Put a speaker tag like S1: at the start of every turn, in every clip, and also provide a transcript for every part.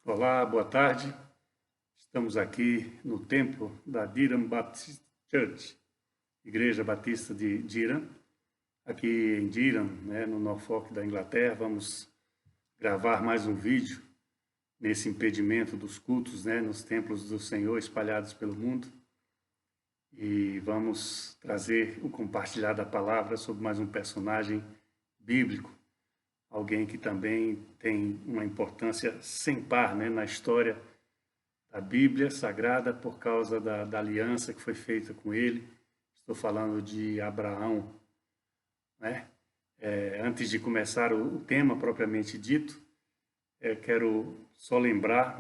S1: Olá, boa tarde. Estamos aqui no templo da Durham Baptist Church, Igreja Batista de Durham, aqui em Durham, no Norfolk da Inglaterra. Vamos gravar mais um vídeo nesse impedimento dos cultos, nos templos do Senhor espalhados pelo mundo. E vamos trazer o compartilhar da palavra sobre mais um personagem bíblico, alguém que também tem uma importância sem par, na história da Bíblia Sagrada por causa da aliança que foi feita com ele. Estou falando de Abraão. Antes de começar o tema propriamente dito, quero só lembrar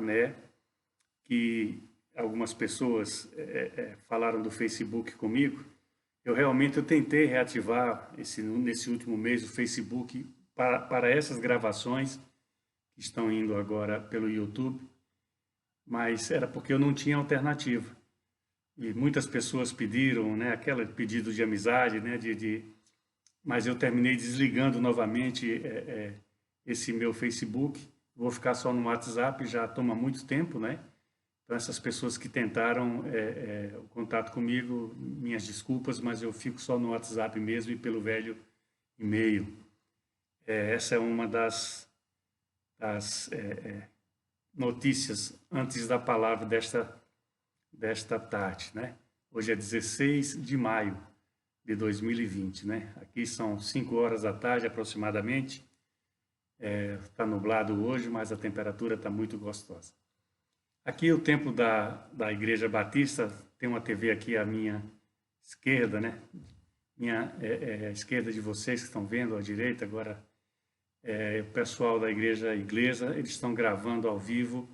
S1: que algumas pessoas falaram do Facebook comigo. Eu tentei reativar nesse último mês o Facebook para essas gravações que estão indo agora pelo YouTube, mas era porque eu não tinha alternativa. E muitas pessoas pediram, aquele pedido de amizade, mas eu terminei desligando novamente esse meu Facebook. Vou ficar só no WhatsApp, já toma muito tempo, Então, essas pessoas que tentaram o contato comigo, minhas desculpas, mas eu fico só no WhatsApp mesmo e pelo velho e-mail. Essa é uma das notícias antes da palavra desta tarde, Hoje é 16 de maio de 2020, Aqui são 5 horas da tarde aproximadamente. Está nublado hoje, mas a temperatura está muito gostosa. Aqui o templo da Igreja Batista, tem uma TV aqui à minha esquerda, à esquerda de vocês que estão vendo, à direita agora. O pessoal da igreja inglesa, eles estão gravando ao vivo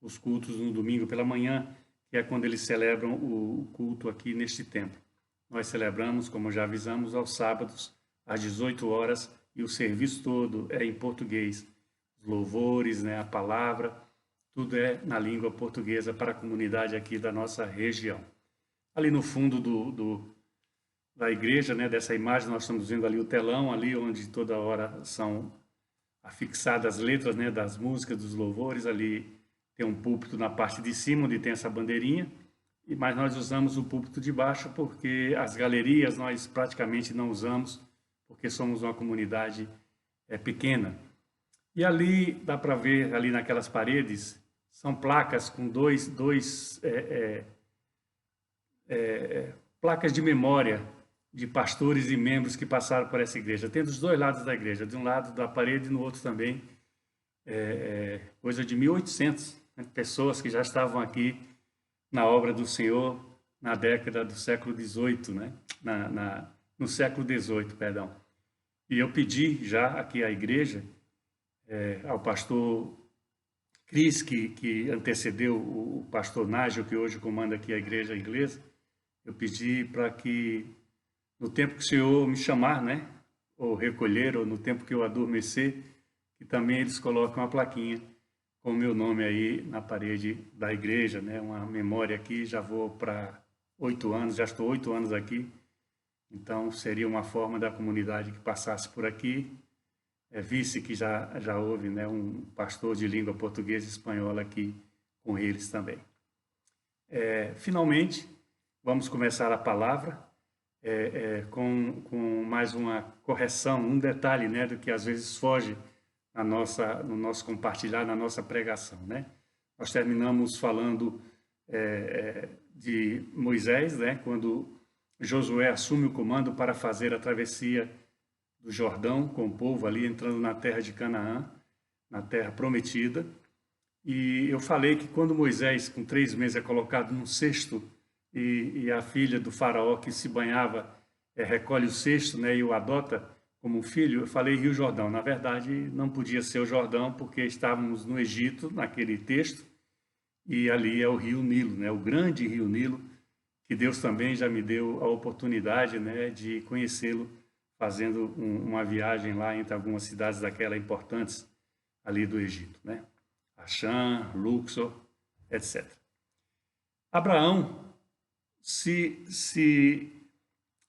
S1: os cultos no domingo pela manhã, que é quando eles celebram o culto aqui neste templo. Nós celebramos, como já avisamos, aos sábados, às 18 horas, e o serviço todo é em português. Os louvores, a palavra, tudo é na língua portuguesa para a comunidade aqui da nossa região. Ali no fundo da igreja, dessa imagem, nós estamos vendo ali o telão, ali onde toda hora são afixadas as letras das músicas, dos louvores. Ali tem um púlpito na parte de cima, onde tem essa bandeirinha, mas nós usamos o púlpito de baixo porque as galerias nós praticamente não usamos, porque somos uma comunidade pequena. E ali dá para ver, ali naquelas paredes, são placas com placas de memória de pastores e membros que passaram por essa igreja. Tem dos dois lados da igreja, de um lado da parede e no outro também. Coisa de 1800, pessoas que já estavam aqui na obra do Senhor na década do século XVIII, no século XVIII, perdão. E eu pedi já aqui à igreja, ao pastor Cris, que antecedeu o pastor Nágio, que hoje comanda aqui a igreja inglesa, eu pedi para que, no tempo que o Senhor me chamar, ou recolher, ou no tempo que eu adormecer, que também eles colocam uma plaquinha com o meu nome aí na parede da igreja, uma memória aqui. Já vou para 8 anos, já estou 8 anos aqui, então seria uma forma da comunidade que passasse por aqui, visse que já houve um pastor de língua portuguesa e espanhola aqui com eles também. Finalmente, vamos começar a palavra com mais uma correção, um detalhe do que às vezes foge no nosso compartilhar, na nossa pregação. Nós terminamos falando de Moisés, quando Josué assume o comando para fazer a travessia do Jordão com o povo ali entrando na terra de Canaã, na terra prometida. E eu falei que quando Moisés, com 3 meses, é colocado num cesto e a filha do faraó que se banhava recolhe o cesto e o adota como um filho, eu falei Rio Jordão. Na verdade, não podia ser o Jordão porque estávamos no Egito, naquele texto, e ali é o Rio Nilo, o grande Rio Nilo, que Deus também já me deu a oportunidade de conhecê-lo, fazendo uma viagem lá entre algumas cidades daquelas importantes ali do Egito, Axã, Luxor, etc. Abraão, se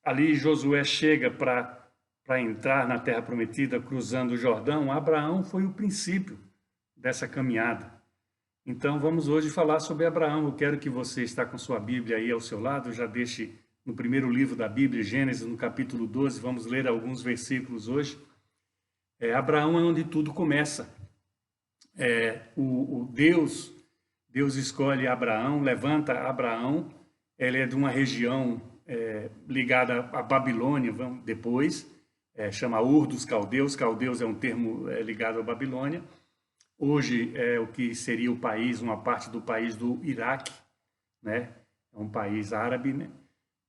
S1: ali Josué chega para entrar na Terra Prometida, cruzando o Jordão, Abraão foi o princípio dessa caminhada. Então vamos hoje falar sobre Abraão. Eu quero que você está com sua Bíblia aí ao seu lado, já deixe no primeiro livro da Bíblia, Gênesis, no capítulo 12, vamos ler alguns versículos hoje. Abraão é onde tudo começa. Deus escolhe Abraão, levanta Abraão, ele é de uma região ligada à Babilônia, depois, chama Ur dos Caldeus. Caldeus é um termo ligado à Babilônia. Hoje é o que seria o país, uma parte do país do Iraque, né? É um país árabe, né?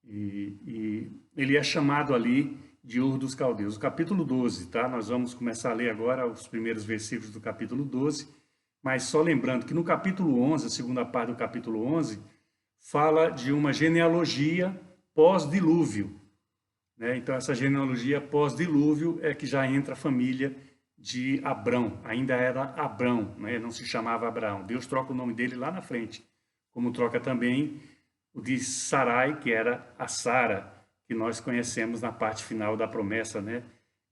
S1: E ele é chamado ali de Ur dos Caldeus. O capítulo 12, tá? Nós vamos começar a ler agora os primeiros versículos do capítulo 12, mas só lembrando que no capítulo 11, a segunda parte do capítulo 11, fala de uma genealogia pós-dilúvio, né? Então essa genealogia pós-dilúvio é que já entra a família de Abrão, ainda era Abrão, né? Não se chamava Abraão. Deus troca o nome dele lá na frente, como troca também o de Sarai, que era a Sara, que nós conhecemos na parte final da promessa, né?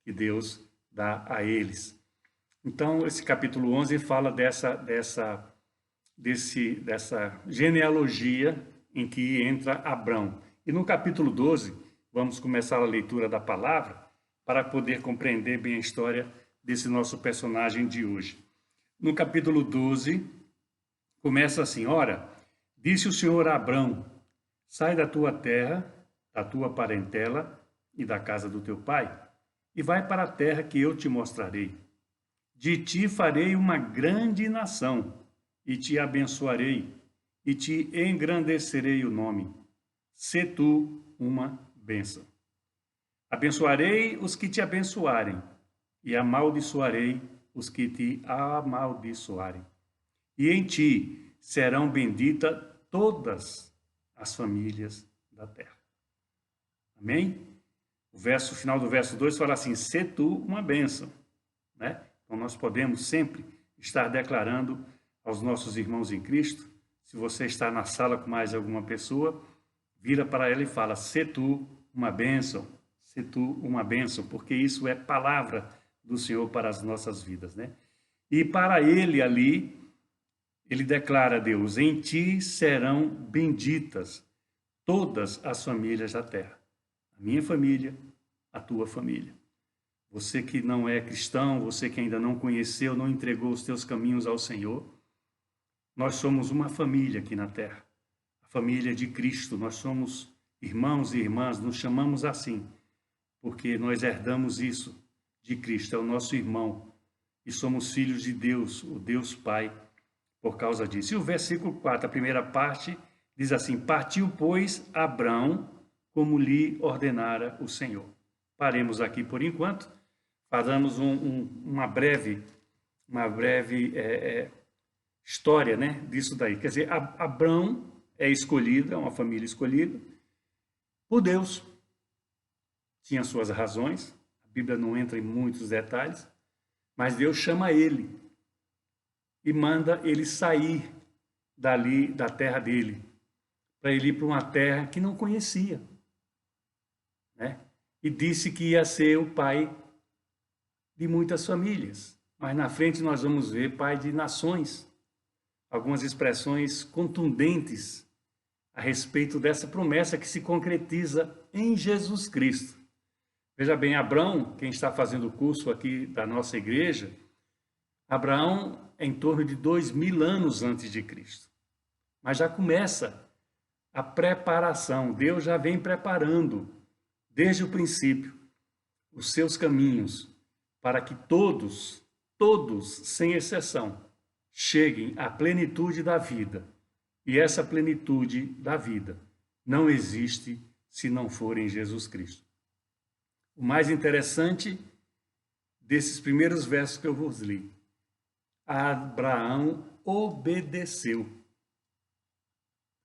S1: Que Deus dá a eles. Então, esse capítulo 11 fala dessa genealogia em que entra Abrão. E no capítulo 12, vamos começar a leitura da palavra para poder compreender bem a história desse nosso personagem de hoje. No capítulo 12, começa assim: Ora, disse o Senhor a Abrão, sai da tua terra, da tua parentela e da casa do teu pai, e vai para a terra que eu te mostrarei. De ti farei uma grande nação, e te abençoarei, e te engrandecerei o nome. Sê tu uma bênção. Abençoarei os que te abençoarem, e amaldiçoarei os que te amaldiçoarem. E em ti serão benditas todas as famílias da terra. Amém? O final do verso 2 fala assim: sê tu uma bênção, né? Então nós podemos sempre estar declarando aos nossos irmãos em Cristo. Se você está na sala com mais alguma pessoa, vira para ela e fala: sê tu uma bênção, sê tu uma bênção, porque isso é palavra do Senhor para as nossas vidas, né? E para ele ali, ele declara a Deus: em ti serão benditas todas as famílias da terra. A minha família, a tua família. Você que não é cristão, você que ainda não conheceu, não entregou os teus caminhos ao Senhor, nós somos uma família aqui na terra. A família de Cristo, nós somos irmãos e irmãs, nos chamamos assim, porque nós herdamos isso de Cristo, é o nosso irmão, e somos filhos de Deus, o Deus Pai, por causa disso. E o versículo 4, a primeira parte, diz assim: partiu, pois, Abrão, como lhe ordenara o Senhor. Paremos aqui por enquanto, fazemos uma breve história, né, disso daí. Quer dizer, Abrão é escolhido, é uma família escolhida por Deus. Tinha suas razões, a Bíblia não entra em muitos detalhes, mas Deus chama ele e manda ele sair dali, da terra dele, para ele ir para uma terra que não conhecia, né? E disse que ia ser o pai de muitas famílias, mas na frente nós vamos ver pai de nações. Algumas expressões contundentes a respeito dessa promessa que se concretiza em Jesus Cristo. Veja bem, Abrão, quem está fazendo o curso aqui da nossa igreja, Abraão é em torno de 2000 anos antes de Cristo. Mas já começa a preparação, Deus já vem preparando, desde o princípio, os seus caminhos, para que todos, sem exceção, cheguem à plenitude da vida. E essa plenitude da vida não existe se não for em Jesus Cristo. O mais interessante desses primeiros versos que eu vos li: Abraão obedeceu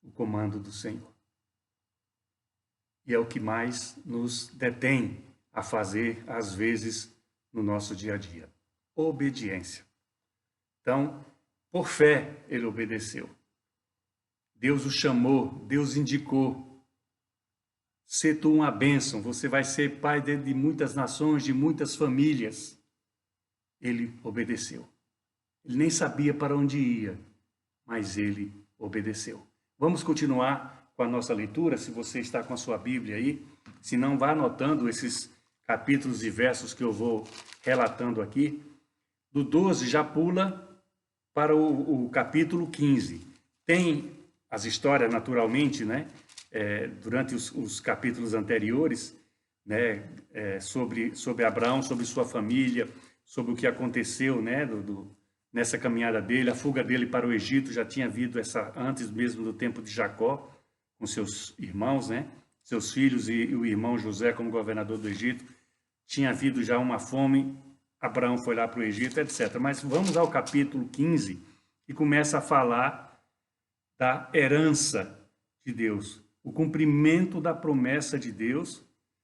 S1: o comando do Senhor. E é o que mais nos detém a fazer, às vezes, no nosso dia a dia. Obediência. Então, por fé, ele obedeceu. Deus o chamou, Deus indicou: sê tu uma bênção, você vai ser pai de muitas nações, de muitas famílias. Ele obedeceu. Ele nem sabia para onde ia, mas ele obedeceu. Vamos continuar com a nossa leitura, se você está com a sua Bíblia aí, se não, vá anotando esses capítulos e versos que eu vou relatando aqui. Do 12 já pula para o capítulo 15. Tem as histórias, naturalmente, né? Durante os capítulos anteriores, né? Sobre Abraão, sobre sua família, sobre o que aconteceu, né? Nessa caminhada dele, a fuga dele para o Egito já tinha havido antes mesmo do tempo de Jacó, com seus irmãos, né? Seus filhos e o irmão José como governador do Egito. Tinha havido já uma fome, Abraão foi lá para o Egito, etc. Mas vamos ao capítulo 15, que começa a falar da herança de Deus, o cumprimento da promessa de Deus,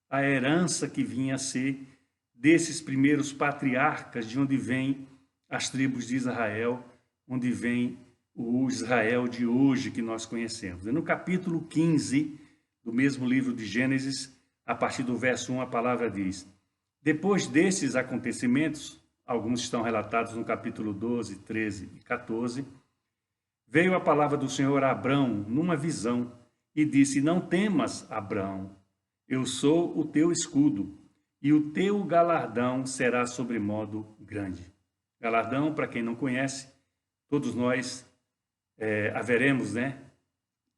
S1: a herança que vinha a ser desses primeiros patriarcas, de onde vêm as tribos de Israel, onde vem o Israel de hoje que nós conhecemos. E no capítulo 15 do mesmo livro de Gênesis, a partir do verso 1, a palavra diz: depois desses acontecimentos, alguns estão relatados no capítulo 12, 13 e 14, veio a palavra do Senhor a Abrão numa visão e disse: não temas, Abrão, eu sou o teu escudo e o teu galardão será sobremodo grande. Galardão, para quem não conhece, todos nós haveremos, né,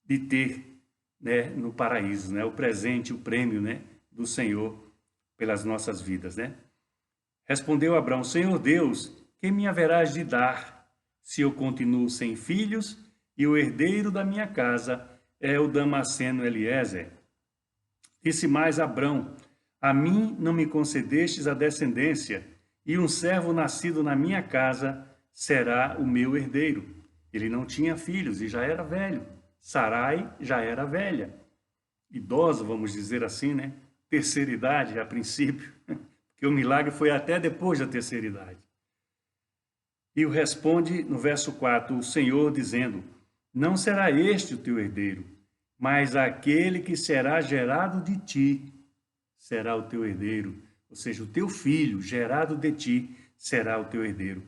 S1: de ter, né, no paraíso, né, o presente, o prêmio, né, do Senhor pelas nossas vidas, né? Respondeu Abrão: Senhor Deus, que me haverás de dar se eu continuo sem filhos e o herdeiro da minha casa é o Damasceno Eliezer? Disse mais Abrão: a mim não me concedestes a descendência, e um servo nascido na minha casa será o meu herdeiro. Ele não tinha filhos e já era velho. Sarai já era velha. Idosa, vamos dizer assim, né? Terceira idade, a princípio, porque o milagre foi até depois da terceira idade. E o responde no verso 4, o Senhor dizendo: não será este o teu herdeiro, mas aquele que será gerado de ti será o teu herdeiro. Ou seja, o teu filho gerado de ti será o teu herdeiro.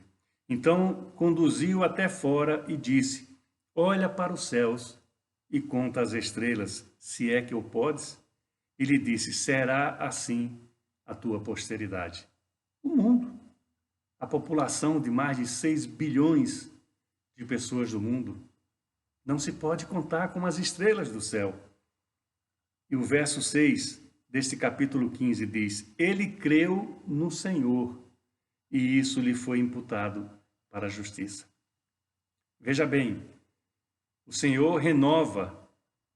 S1: Então conduziu até fora e disse: olha para os céus e conta as estrelas, se é que o podes. E lhe disse: será assim a tua posteridade. O mundo, a população de mais de 6 bilhões de pessoas do mundo, não se pode contar com as estrelas do céu. E o verso 6 deste capítulo 15 diz: ele creu no Senhor e isso lhe foi imputado para a justiça. Veja bem, o Senhor renova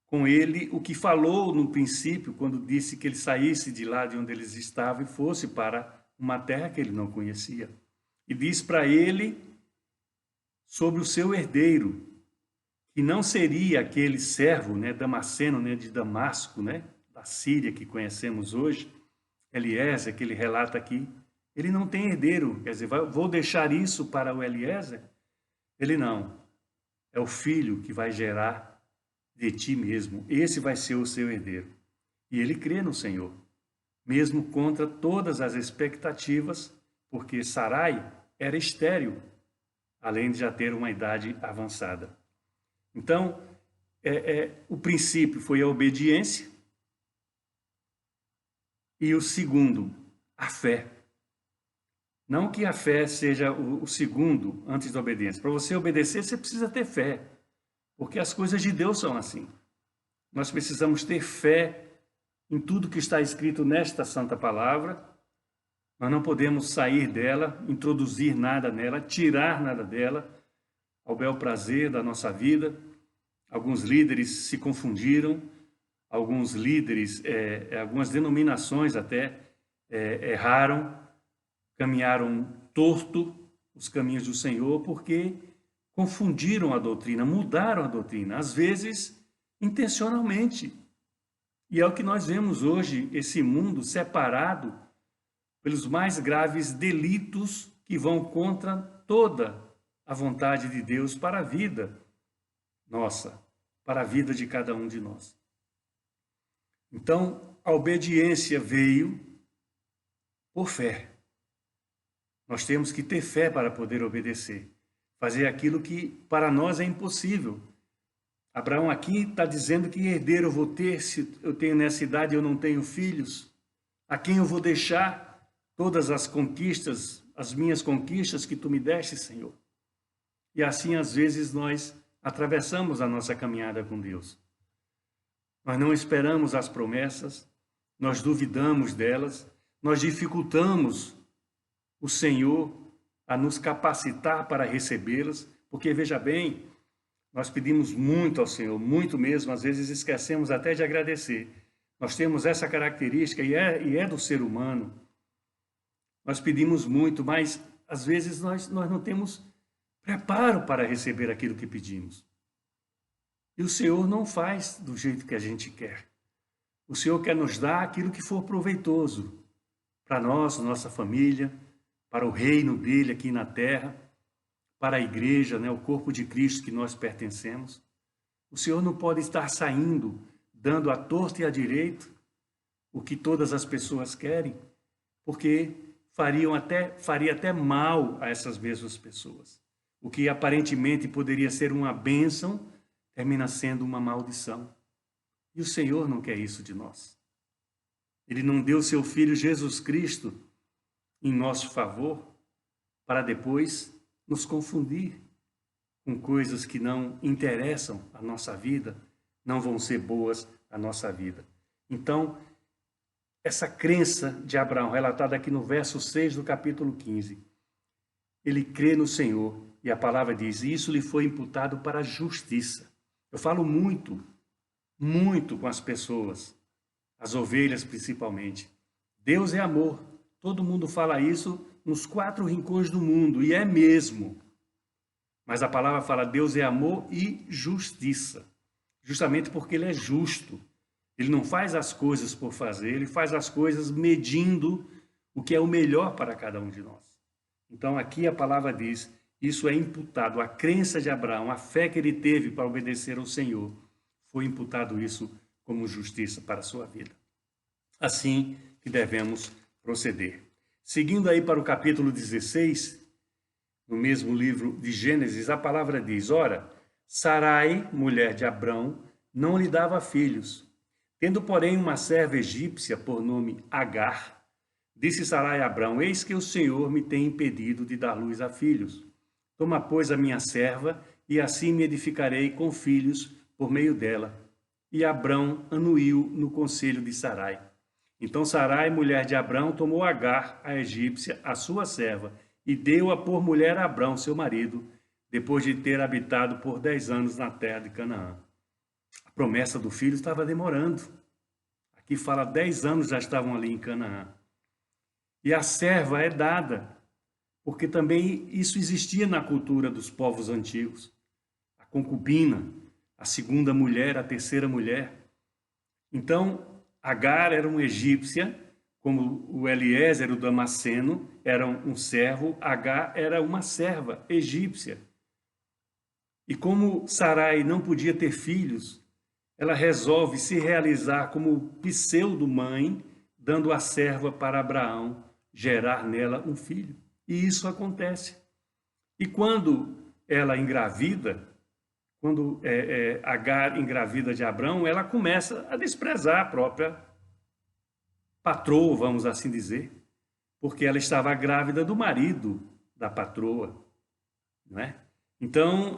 S1: com ele o que falou no princípio, quando disse que ele saísse de lá de onde eles estavam e fosse para uma terra que ele não conhecia. E diz para ele sobre o seu herdeiro, que não seria aquele servo, né, Damasceno, né, de Damasco, né, da Síria que conhecemos hoje, Eliezer, que ele relata aqui. Ele não tem herdeiro, quer dizer, vou deixar isso para o Eliezer? Ele não. É o filho que vai gerar de ti mesmo. Esse vai ser o seu herdeiro. E ele crê no Senhor, mesmo contra todas as expectativas, porque Sarai era estéril, além de já ter uma idade avançada. Então, o princípio foi a obediência e o segundo, a fé. Não que a fé seja o segundo antes da obediência. Para você obedecer, você precisa ter fé. Porque as coisas de Deus são assim. Nós precisamos ter fé em tudo que está escrito nesta santa palavra. Nós não podemos sair dela, introduzir nada nela, tirar nada dela, ao bel prazer da nossa vida. Alguns líderes se confundiram, alguns líderes, algumas denominações até erraram, caminharam torto os caminhos do Senhor, porque confundiram a doutrina, mudaram a doutrina, às vezes intencionalmente. E é o que nós vemos hoje, esse mundo separado pelos mais graves delitos que vão contra toda a vontade de Deus para a vida nossa, para a vida de cada um de nós. Então, a obediência veio por fé. Nós temos que ter fé para poder obedecer. fazer aquilo que para nós é impossível. Abraão aqui está dizendo que herdeiro eu vou ter se eu tenho nessa idade e eu não tenho filhos. A quem eu vou deixar todas as conquistas, as minhas conquistas que tu me deste, Senhor? E assim, às vezes, nós atravessamos a nossa caminhada com Deus. Nós não esperamos as promessas, nós duvidamos delas, nós dificultamos o Senhor a nos capacitar para recebê-las, porque, veja bem, nós pedimos muito ao Senhor, muito mesmo, às vezes esquecemos até de agradecer. Nós temos essa característica e é do ser humano. Nós pedimos muito, mas às vezes nós não temos preparo para receber aquilo que pedimos. E o Senhor não faz do jeito que a gente quer. O Senhor quer nos dar aquilo que for proveitoso para nós, nossa família, para o reino dele aqui na terra, para a igreja, né, o corpo de Cristo que nós pertencemos. O Senhor não pode estar saindo, dando à torta e à direita o que todas as pessoas querem, porque faria até mal a essas mesmas pessoas. O que aparentemente poderia ser uma bênção, termina sendo uma maldição. E o Senhor não quer isso de nós. Ele não deu seu Filho Jesus Cristo em nosso favor para depois nos confundir com coisas que não interessam a nossa vida, não vão ser boas a nossa vida. Então, essa crença de Abraão, relatada aqui no verso 6 do capítulo 15, ele crê no Senhor, e a palavra diz, e isso lhe foi imputado para a justiça. Eu falo muito com as pessoas, as ovelhas principalmente. Deus é amor. Todo mundo fala isso nos 4 rincões do mundo, e é mesmo. Mas a palavra fala, Deus é amor e justiça. Justamente porque ele é justo. Ele não faz as coisas por fazer, ele faz as coisas medindo o que é o melhor para cada um de nós. Então aqui a palavra diz, isso é imputado, a crença de Abraão, a fé que ele teve para obedecer ao Senhor, foi imputado isso como justiça para a sua vida. Assim que devemos proceder. Seguindo aí para o capítulo 16, no mesmo livro de Gênesis, a palavra diz, ora, Sarai, mulher de Abrão, não lhe dava filhos. Tendo, porém, uma serva egípcia por nome Agar, disse Sarai a Abrão, eis que o Senhor me tem impedido de dar luz a filhos. Toma, pois, a minha serva, e assim me edificarei com filhos por meio dela. E Abrão anuiu no conselho de Sarai. Então Sarai, mulher de Abrão, tomou Agar, a egípcia, a sua serva, e deu-a por mulher a Abrão, seu marido, depois de ter habitado por 10 anos na terra de Canaã. A promessa do filho estava demorando. Aqui fala 10 anos já estavam ali em Canaã. E a serva é dada, porque também isso existia na cultura dos povos antigos. A concubina, a segunda mulher, a terceira mulher. Então, Agar era uma egípcia, como o Eliezer, o Damasceno, era um servo, Agar era uma serva egípcia. E como Sarai não podia ter filhos, ela resolve se realizar como pseudo-mãe, dando a serva para Abraão gerar nela um filho. E isso acontece. E quando ela engravida, quando Agar engravida de Abrão, ela começa a desprezar a própria patroa, vamos assim dizer, porque ela estava grávida do marido da patroa, não é? Então,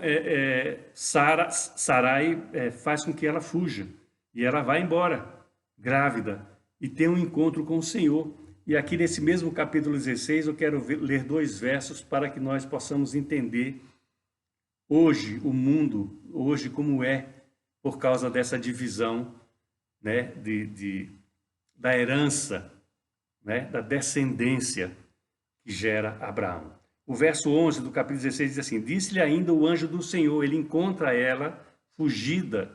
S1: Sarai faz com que ela fuja, e ela vai embora, grávida, e tem um encontro com o Senhor. E aqui nesse mesmo capítulo 16, eu quero ler 2 versos para que nós possamos entender hoje o mundo, hoje como é, por causa dessa divisão, né, da herança, né, da descendência que gera Abraão. O verso 11 do capítulo 16 diz assim, disse-lhe ainda o anjo do Senhor, ele encontra ela fugida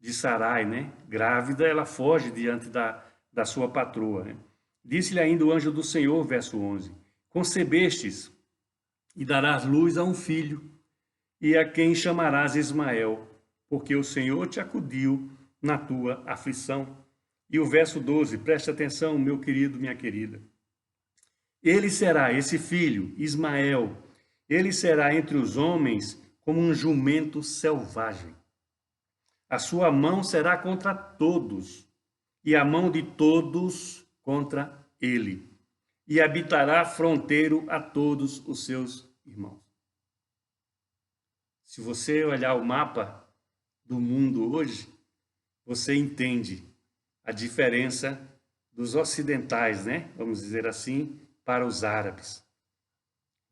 S1: de Sarai, né, grávida, ela foge diante da sua patroa, né? Disse-lhe ainda o anjo do Senhor, verso 11, concebestes e darás luz a um filho, e a quem chamarás Ismael, porque o Senhor te acudiu na tua aflição. E o verso 12, preste atenção, meu querido, minha querida. Ele será, esse filho, Ismael, Ele será entre os homens como um jumento selvagem. A sua mão será contra todos, e a mão de todos contra ele. E habitará fronteiro a todos os seus irmãos. Se você olhar o mapa do mundo hoje, você entende a diferença dos ocidentais, né? Vamos dizer assim, para os árabes,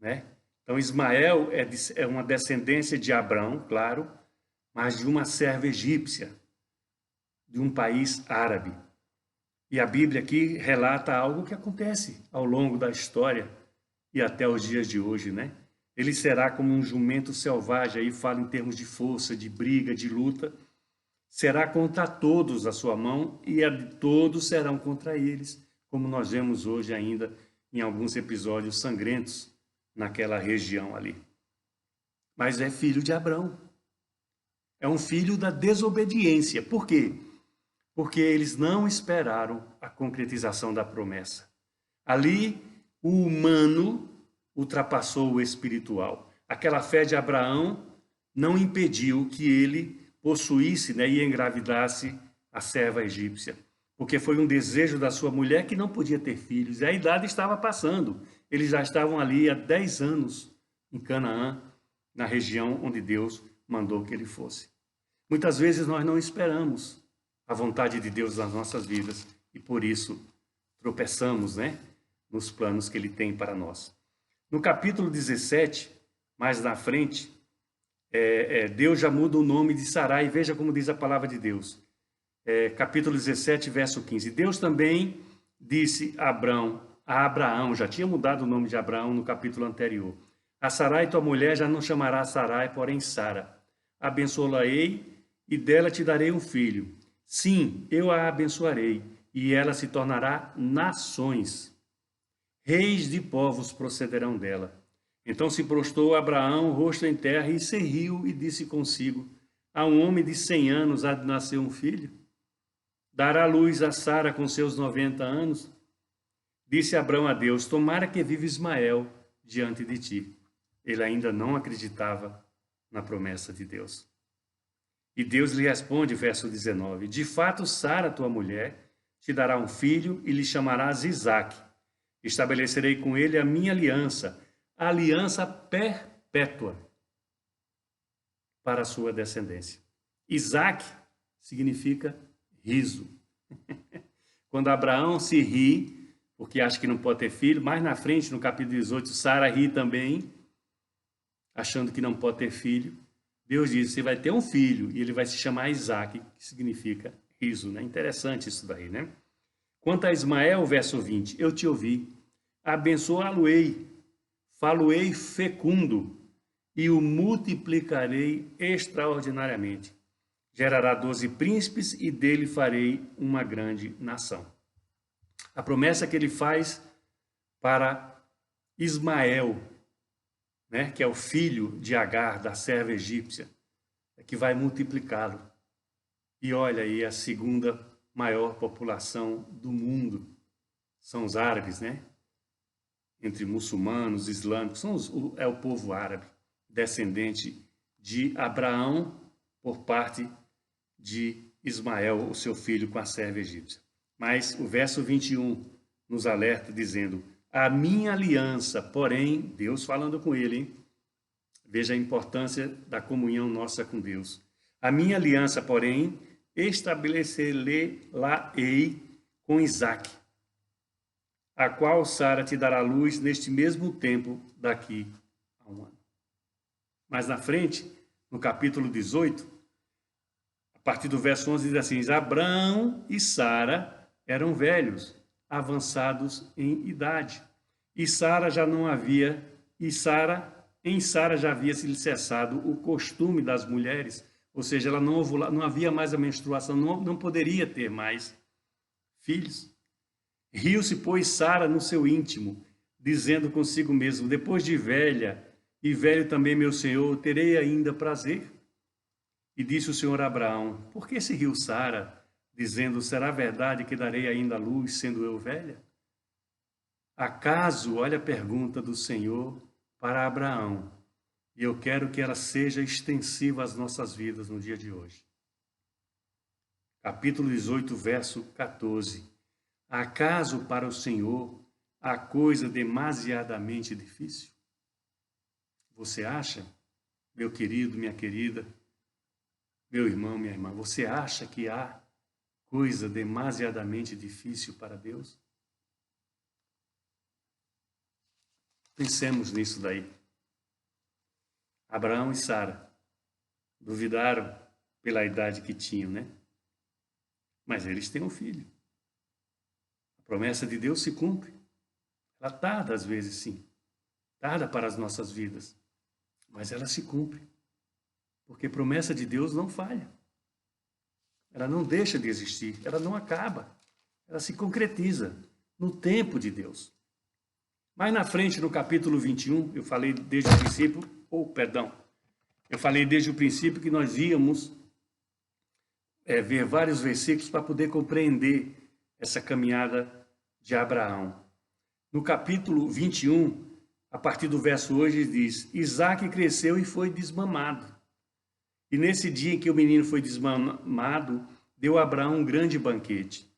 S1: né? Então, Ismael é uma descendência de Abraão, claro, mas de uma serva egípcia, de um país árabe. E a Bíblia aqui relata algo que acontece ao longo da história e até os dias de hoje, né? Ele será como um jumento selvagem, aí fala em termos de força, de briga, de luta. Será contra todos a sua mão e a de todos serão contra eles, como nós vemos hoje ainda em alguns episódios sangrentos naquela região ali. Mas é filho de Abrão. É um filho da desobediência. Por quê? Porque eles não esperaram a concretização da promessa. Ali, o humano ultrapassou o espiritual. Aquela fé de Abraão não impediu que ele possuísse, né, e engravidasse a serva egípcia. Porque foi um desejo da sua mulher que não podia ter filhos. E a idade estava passando. Eles já estavam ali há 10 anos em Canaã, na região onde Deus mandou que ele fosse. Muitas vezes nós não esperamos a vontade de Deus nas nossas vidas e por isso tropeçamos, né, nos planos que ele tem para nós. No capítulo 17, mais na frente, Deus já muda o nome de Sarai. Veja como diz a palavra de Deus. Capítulo 17, verso 15. Deus também disse a Abraão, já tinha mudado o nome de Abraão no capítulo anterior. A Sarai, tua mulher, já não chamará Sarai, porém Sara. Abençoá-la-ei e dela te darei um filho. Sim, eu a abençoarei e ela se tornará nações. Reis de povos procederão dela. Então se prostrou Abraão, rosto em terra, e se riu e disse consigo: a um homem de 100 anos há de nascer um filho? Dará luz a Sara com seus 90 anos? Disse Abraão a Deus: tomara que viva Ismael diante de ti. Ele ainda não acreditava na promessa de Deus. E Deus lhe responde, verso 19: de fato, Sara, tua mulher, te dará um filho e lhe chamarás Isaque. Estabelecerei com ele a minha aliança, a aliança perpétua para a sua descendência. Isaque significa riso. Quando Abraão se ri, porque acha que não pode ter filho, mais na frente, no capítulo 18, Sara ri também, achando que não pode ter filho. Deus diz: você vai ter um filho e ele vai se chamar Isaque, que significa riso, né? Interessante isso daí, né? Quanto a Ismael, verso 20, eu te ouvi, abençoá-lo-ei, falo-ei fecundo e o multiplicarei extraordinariamente. Gerará 12 príncipes e dele farei uma grande nação. A promessa que ele faz para Ismael, né, que é o filho de Agar, da serva egípcia, é que vai multiplicá-lo. E olha aí, a segunda maior população do mundo são os árabes, né? Entre muçulmanos, islâmicos, é o povo árabe, descendente de Abraão por parte de Ismael, o seu filho, com a serva egípcia. Mas o verso 21 nos alerta dizendo: a minha aliança, porém, Deus falando com ele, hein? Veja a importância da comunhão nossa com Deus. A minha aliança, porém, estabelecer-lhe-la-ei com Isaque, a qual Sara te dará luz neste mesmo tempo daqui a um ano. Mais na frente, no capítulo 18, a partir do verso 11, diz assim: Abraão e Sara eram velhos, avançados em idade, e Sara já não havia, em Sara já havia se cessado o costume das mulheres, ou seja, ela não havia mais a menstruação, não poderia ter mais filhos. Riu-se, pois, Sara no seu íntimo, dizendo consigo mesmo: depois de velha, e velho também meu senhor, terei ainda prazer? E disse o Senhor a Abraão: por que se riu Sara, dizendo: será verdade que darei ainda luz, sendo eu velha? Acaso, olha a pergunta do Senhor para Abraão. E eu quero que ela seja extensiva às nossas vidas no dia de hoje. Capítulo 18, verso 14. Acaso para o Senhor há coisa demasiadamente difícil? Você acha, meu querido, minha querida, meu irmão, minha irmã, você acha que há coisa demasiadamente difícil para Deus? Pensemos nisso daí. Abraão e Sara duvidaram pela idade que tinham, né? Mas eles têm um filho. A promessa de Deus se cumpre. Ela tarda às vezes, sim. Tarda para as nossas vidas. Mas ela se cumpre. Porque a promessa de Deus não falha. Ela não deixa de existir. Ela não acaba. Ela se concretiza no tempo de Deus. Mais na frente, no capítulo 21, eu falei desde o princípio, eu falei desde o princípio que nós íamos ver vários versículos para poder compreender essa caminhada de Abraão. No capítulo 21, a partir do verso hoje, diz: Isaque cresceu e foi desmamado. E nesse dia em que o menino foi desmamado, deu a Abraão um grande banquete.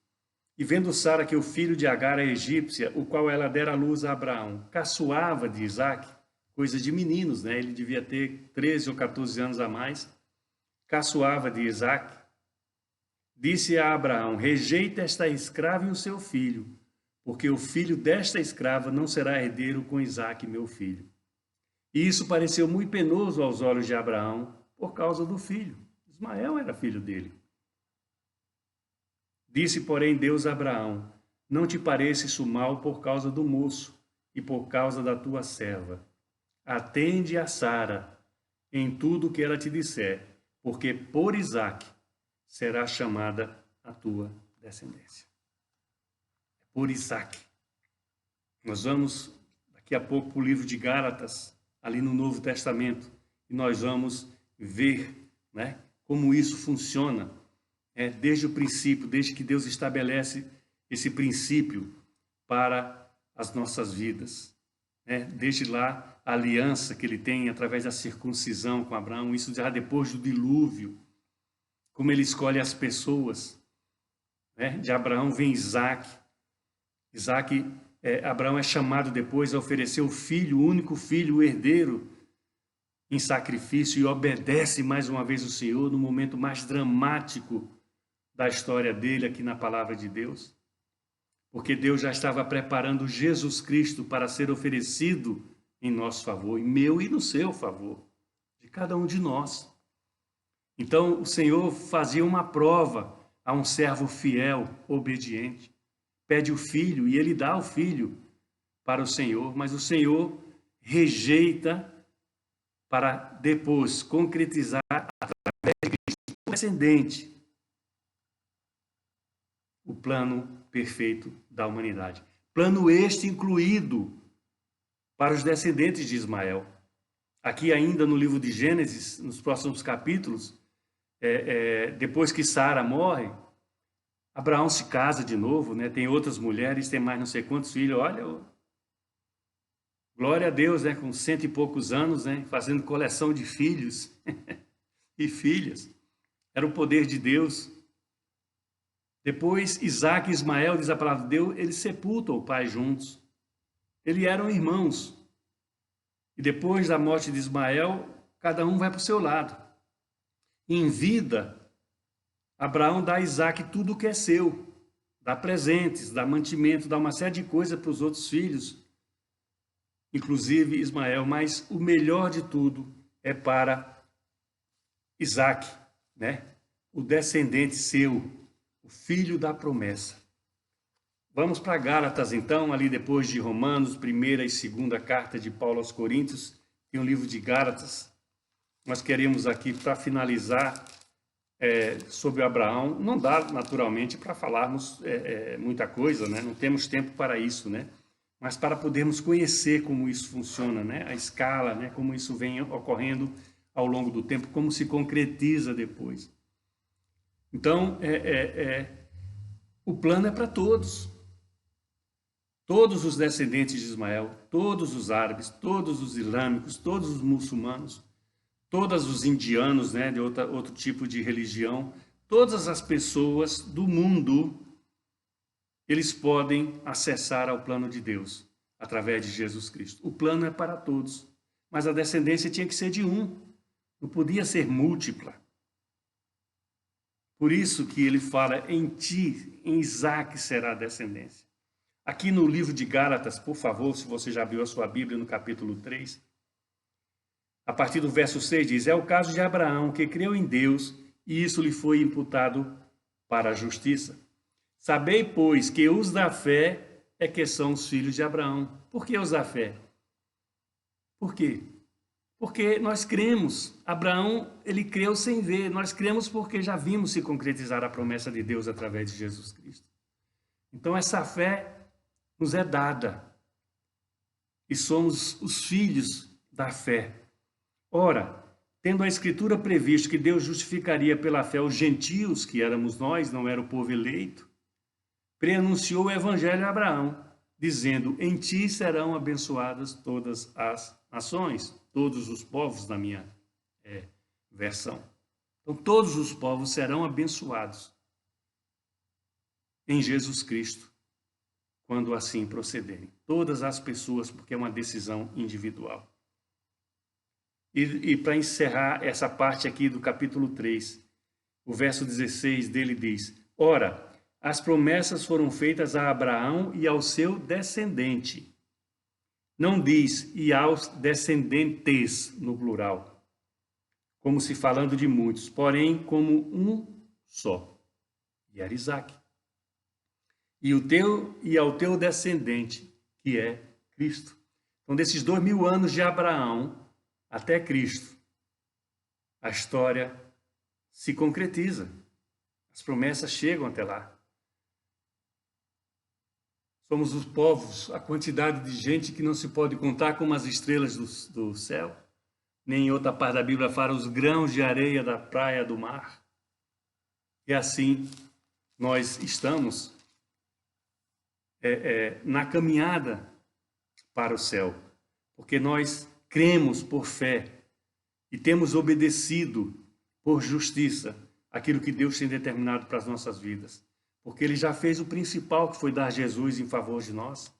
S1: E vendo Sara que o filho de Agar, a egípcia, o qual ela dera à luz a Abraão, caçoava de Isaque, coisa de meninos, né? Ele devia ter 13 ou 14 anos a mais, caçoava de Isaque, disse a Abraão: rejeita esta escrava e o seu filho, porque o filho desta escrava não será herdeiro com Isaque, meu filho. E isso pareceu muito penoso aos olhos de Abraão por causa do filho. Ismael era filho dele. Disse, porém, Deus a Abraão: não te pareça isso mal por causa do moço e por causa da tua serva. Atende a Sara em tudo o que ela te disser, porque por Isaque será chamada a tua descendência. Por Isaque. Nós vamos daqui a pouco para o livro de Gálatas, ali no Novo Testamento, e nós vamos ver, né, como isso funciona. Desde o princípio, desde que Deus estabelece esse princípio para as nossas vidas. Desde lá, a aliança que ele tem através da circuncisão com Abraão, isso já depois do dilúvio, como ele escolhe as pessoas. De Abraão vem Isaque. Abraão é chamado depois a oferecer o filho, o único filho, o herdeiro, em sacrifício, e obedece mais uma vez o Senhor no momento mais dramático da história dele aqui na palavra de Deus, porque Deus já estava preparando Jesus Cristo para ser oferecido em nosso favor, em meu e no seu favor, de cada um de nós. Então o Senhor fazia uma prova a um servo fiel, obediente, pede o filho e ele dá o filho para o Senhor, mas o Senhor rejeita para depois concretizar através de Cristo, o descendente, o plano perfeito da humanidade. Plano este incluído para os descendentes de Ismael. Aqui ainda no livro de Gênesis, nos próximos capítulos, depois que Sara morre, Abraão se casa de novo, né? Tem outras mulheres, tem mais não sei quantos filhos. Olha, glória a Deus, né? Com 100 e poucos anos, né? Fazendo coleção de filhos e filhas. Era o poder de Deus. Depois, Isaque e Ismael, diz a palavra de Deus, eles sepultam o pai juntos. Eles eram irmãos. E depois da morte de Ismael, cada um vai para o seu lado. Em vida, Abraão dá a Isaque tudo o que é seu. Dá presentes, dá mantimento, dá uma série de coisas para os outros filhos, inclusive Ismael. Mas o melhor de tudo é para Isaque, né? O descendente seu, o filho da promessa. Vamos para Gálatas, então, ali depois de Romanos, primeira e segunda carta de Paulo aos Coríntios, tem o livro de Gálatas. Nós queremos aqui, para finalizar, sobre Abraão. Não dá, naturalmente, para falarmos muita coisa, né? Não temos tempo para isso, né? Mas para podermos conhecer como isso funciona, né? A escala, né? Como isso vem ocorrendo ao longo do tempo, como se concretiza depois. Então, o plano é para todos. todos os descendentes de Ismael, todos os árabes, todos os islâmicos, todos os muçulmanos, todos os indianos, né, de outro tipo de religião, todas as pessoas do mundo, eles podem acessar ao plano de Deus através de Jesus Cristo. O plano é para todos, mas a descendência tinha que ser de um, não podia ser múltipla. Por isso que ele fala, em ti, em Isaac será a descendência. Aqui no livro de Gálatas, por favor, se você já abriu a sua Bíblia no capítulo 3, a partir do verso 6 diz, é o caso de Abraão, que creu em Deus, e isso lhe foi imputado para a justiça. Sabei, pois, que os da fé é que são os filhos de Abraão. Por que os da fé? Por quê? Porque nós cremos. Abraão, ele creu sem ver. Nós cremos porque já vimos se concretizar a promessa de Deus através de Jesus Cristo. Então essa fé nos é dada. E somos os filhos da fé. Ora, tendo a Escritura previsto que Deus justificaria pela fé os gentios, que éramos nós, não era o povo eleito, preanunciou o evangelho a Abraão, dizendo, em ti serão abençoadas todas as nações, todos os povos, na minha versão. Então, todos os povos serão abençoados em Jesus Cristo, quando assim procederem. Todas as pessoas, porque é uma decisão individual. E para encerrar essa parte aqui do capítulo 3, o verso 16 dele diz, ora, as promessas foram feitas a Abraão e ao seu descendente. Não diz e aos descendentes, no plural, como se falando de muitos, porém como um só, e era Isaac. E ao teu descendente, que é Cristo. Então, desses 2000 anos de Abraão até Cristo, a história se concretiza. As promessas chegam até lá. Somos os povos, a quantidade de gente que não se pode contar como as estrelas do céu. Nem em outra parte da Bíblia fala os grãos de areia da praia do mar. E assim nós estamos na caminhada para o céu. Porque nós cremos por fé e temos obedecido por justiça aquilo que Deus tem determinado para as nossas vidas. Porque ele já fez o principal, que foi dar Jesus em favor de nós.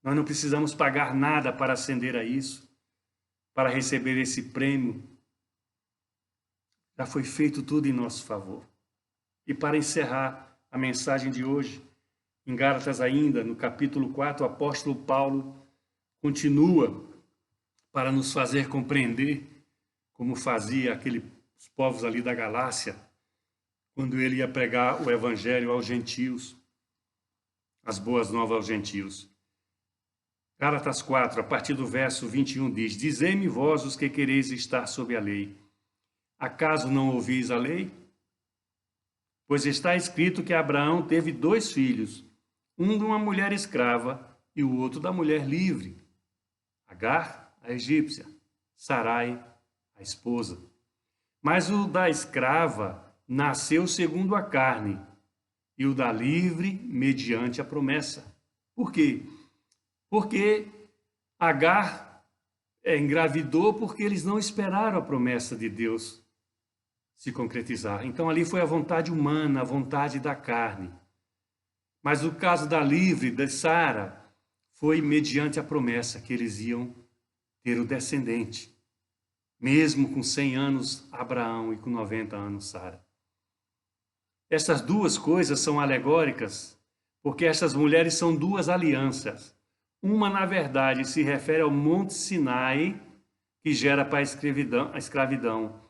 S1: Nós não precisamos pagar nada para ascender a isso, para receber esse prêmio. Já foi feito tudo em nosso favor. E para encerrar a mensagem de hoje, em Gálatas ainda, no capítulo 4, o apóstolo Paulo continua para nos fazer compreender, como fazia aqueles povos ali da Galácia, quando ele ia pregar o evangelho aos gentios, as boas novas aos gentios. Gálatas 4, a partir do verso 21 diz, dizei-me vós os que quereis estar sob a lei. Acaso não ouvis a lei? Pois está escrito que Abraão teve 2 filhos, um de uma mulher escrava e o outro da mulher livre. Agar, a egípcia, Sarai, a esposa. Mas o da escrava nasceu segundo a carne, e o da livre mediante a promessa. Por quê? Porque Agar engravidou porque eles não esperaram a promessa de Deus se concretizar. Então ali foi a vontade humana, a vontade da carne. Mas o caso da livre, de Sara, foi mediante a promessa que eles iam ter o descendente. Mesmo com 100 anos Abraão e com 90 anos Sara. Essas duas coisas são alegóricas, porque estas mulheres são 2 alianças. Uma, na verdade, se refere ao Monte Sinai, que gera para a escravidão.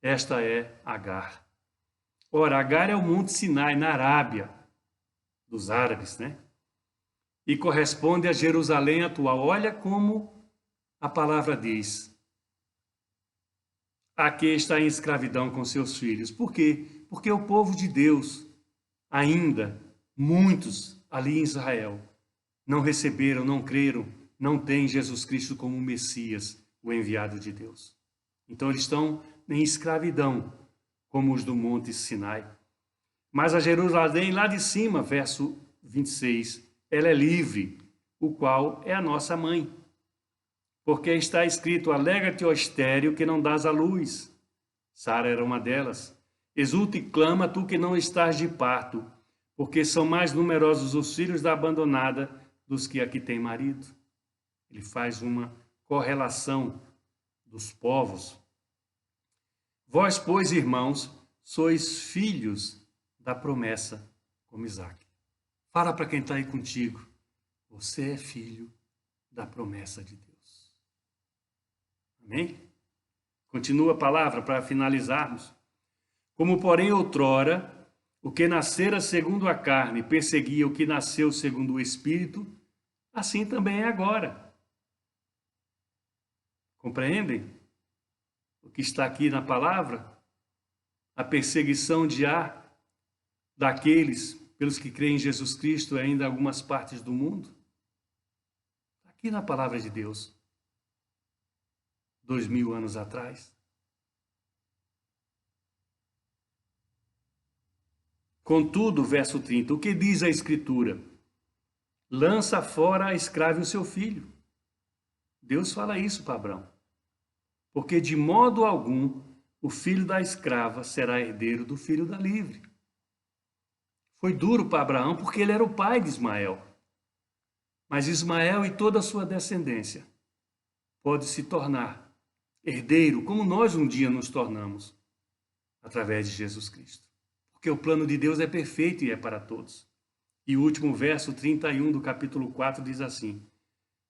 S1: Esta é Agar. Ora, Agar é o Monte Sinai, na Arábia, dos árabes, né? E corresponde a Jerusalém atual. Olha como a palavra diz. Aqui está em escravidão com seus filhos. Por quê? Porque o povo de Deus, ainda, muitos ali em Israel, não receberam, não creram, não têm Jesus Cristo como Messias, o enviado de Deus. Então eles estão em escravidão, como os do Monte Sinai. Mas a Jerusalém lá de cima, verso 26, ela é livre, o qual é a nossa mãe. Porque está escrito: alegra-te, ó estéril, que não dás à luz. Sara era uma delas. Exulta e clama, tu que não estás de parto, porque são mais numerosos os filhos da abandonada dos que aqui tem marido. Ele faz uma correlação dos povos. Vós, pois, irmãos, sois filhos da promessa, como Isaque. Fala para quem está aí contigo. Você é filho da promessa de Deus. Amém? Continua a palavra para finalizarmos. Como, porém, outrora, o que nascera segundo a carne perseguia o que nasceu segundo o Espírito, assim também é agora. Compreendem o que está aqui na palavra? A perseguição daqueles pelos que creem em Jesus Cristo ainda em algumas partes do mundo. Aqui na palavra de Deus, 2000 anos atrás. Contudo, verso 30, o que diz a Escritura? Lança fora a escrava e o seu filho. Deus fala isso para Abraão. Porque de modo algum o filho da escrava será herdeiro do filho da livre. Foi duro para Abraão porque ele era o pai de Ismael. Mas Ismael e toda a sua descendência pode se tornar herdeiro, como nós um dia nos tornamos, através de Jesus Cristo. Porque o plano de Deus é perfeito e é para todos. E o último verso 31 do capítulo 4 diz assim: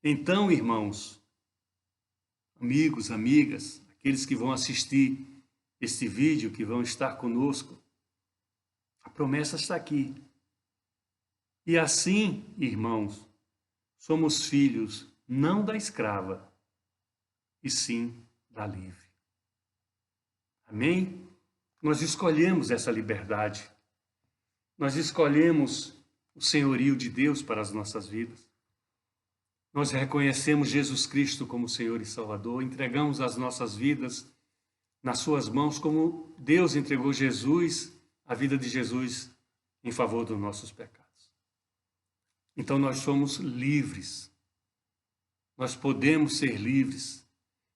S1: então, irmãos, amigos, amigas, aqueles que vão assistir este vídeo, que vão estar conosco, a promessa está aqui. E assim, irmãos, somos filhos não da escrava, e sim da livre. Amém? Nós escolhemos essa liberdade. Nós escolhemos o senhorio de Deus para as nossas vidas. Nós reconhecemos Jesus Cristo como Senhor e Salvador, entregamos as nossas vidas nas suas mãos, como Deus entregou Jesus, a vida de Jesus, em favor dos nossos pecados. Então nós somos livres. Nós podemos ser livres.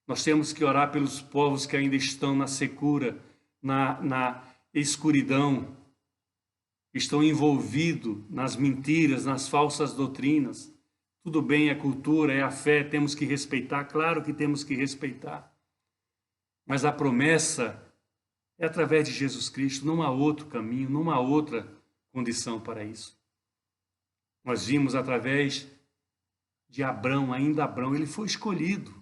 S1: Nós temos que orar pelos povos que ainda estão na secura, na escuridão, estão envolvidos nas mentiras, nas falsas doutrinas. Tudo bem, é cultura, é a fé, temos que respeitar, claro que temos que respeitar. Mas a promessa é através de Jesus Cristo, não há outro caminho, não há outra condição para isso. Nós vimos através de Abrão, ainda Abrão, ele foi escolhido.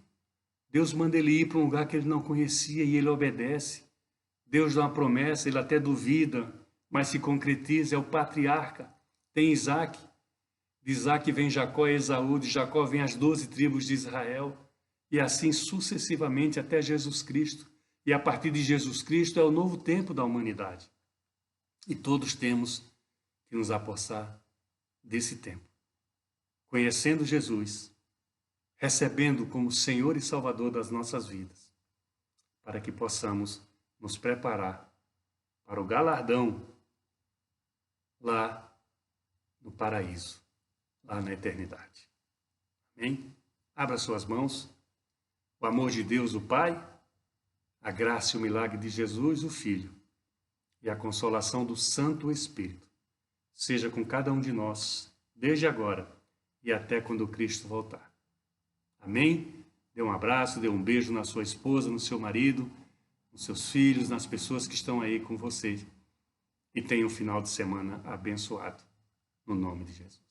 S1: Deus manda ele ir para um lugar que ele não conhecia e ele obedece. Deus dá uma promessa, ele até duvida, mas se concretiza, é o patriarca. Tem Isaque, de Isaque vem Jacó e Esaú, de Jacó vem as 12 tribos de Israel, e assim sucessivamente até Jesus Cristo. E a partir de Jesus Cristo é o novo tempo da humanidade. E todos temos que nos apossar desse tempo. Conhecendo Jesus, recebendo como Senhor e Salvador das nossas vidas, para que possamos nos preparar para o galardão lá no paraíso, lá na eternidade. Amém? Abra suas mãos. O amor de Deus, o Pai, a graça e o milagre de Jesus, o Filho, e a consolação do Santo Espírito, seja com cada um de nós, desde agora e até quando Cristo voltar. Amém? Dê um abraço, dê um beijo na sua esposa, no seu marido, nos seus filhos, nas pessoas que estão aí com você. E tenha um final de semana abençoado, no nome de Jesus.